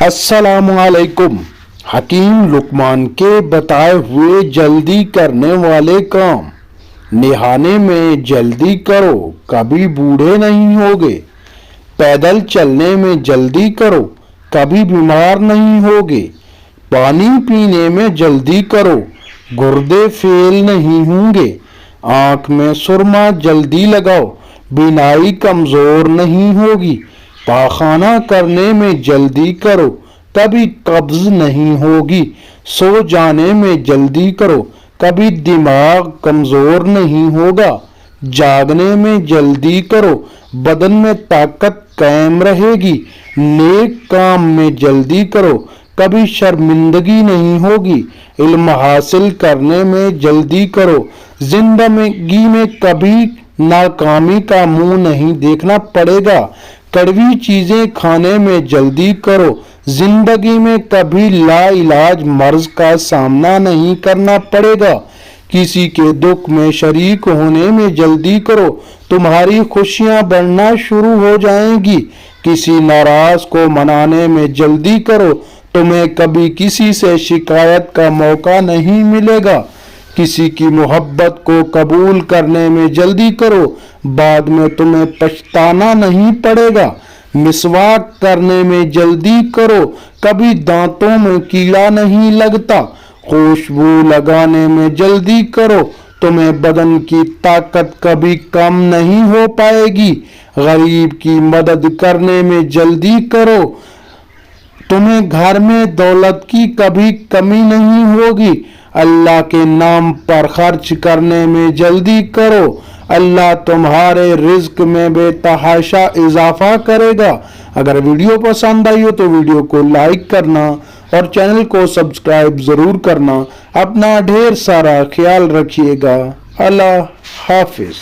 अस्सलाम वालेकुम। हकीम लुकमान के बताए हुए जल्दी करने वाले काम। नहाने में जल्दी करो, कभी बूढ़े नहीं होगे। पैदल चलने में जल्दी करो, कभी बीमार नहीं होगे। पानी पीने में जल्दी करो, गुर्दे फेल नहीं होंगे। आंख में सुरमा जल्दी लगाओ, बीनाई कमजोर नहीं होगी। पाखाना करने में जल्दी करो, कभी कब्ज नहीं होगी। सो जाने में जल्दी करो, कभी दिमाग कमजोर नहीं होगा। जागने में जल्दी करो, बदन में ताकत कायम रहेगी। नेक काम में जल्दी करो, कभी शर्मिंदगी नहीं होगी। इल्म हासिल करने में जल्दी करो, जिंदगी में कभी नाकामी का मुंह नहीं देखना पड़ेगा। कड़वी चीजें खाने में जल्दी करो, जिंदगी में कभी लाइलाज मर्ज का सामना नहीं करना पड़ेगा। किसी के दुख में शरीक होने में जल्दी करो, तुम्हारी खुशियां बढ़ना शुरू हो जाएंगी। किसी नाराज को मनाने में जल्दी करो, तुम्हें कभी किसी से शिकायत का मौका नहीं मिलेगा। किसी की मोहब्बत को कबूल करने में जल्दी करो, बाद में तुम्हें पछताना नहीं पड़ेगा। मिसवाक करने में जल्दी करो, कभी दांतों में कीड़ा नहीं लगता। खुशबू लगाने में जल्दी करो, तुम्हें बदन की ताकत कभी कम नहीं हो पाएगी। गरीब की मदद करने में जल्दी करो, तुम्हें घर में दौलत की कभी कमी नहीं होगी। अल्लाह के नाम पर खर्च करने में जल्दी करो, अल्लाह तुम्हारे रिज्क में बेतहाशा इजाफा करेगा। अगर वीडियो पसंद आई हो तो वीडियो को लाइक करना और चैनल को सब्सक्राइब जरूर करना। अपना ढेर सारा ख्याल रखिएगा। अल्लाह हाफिज।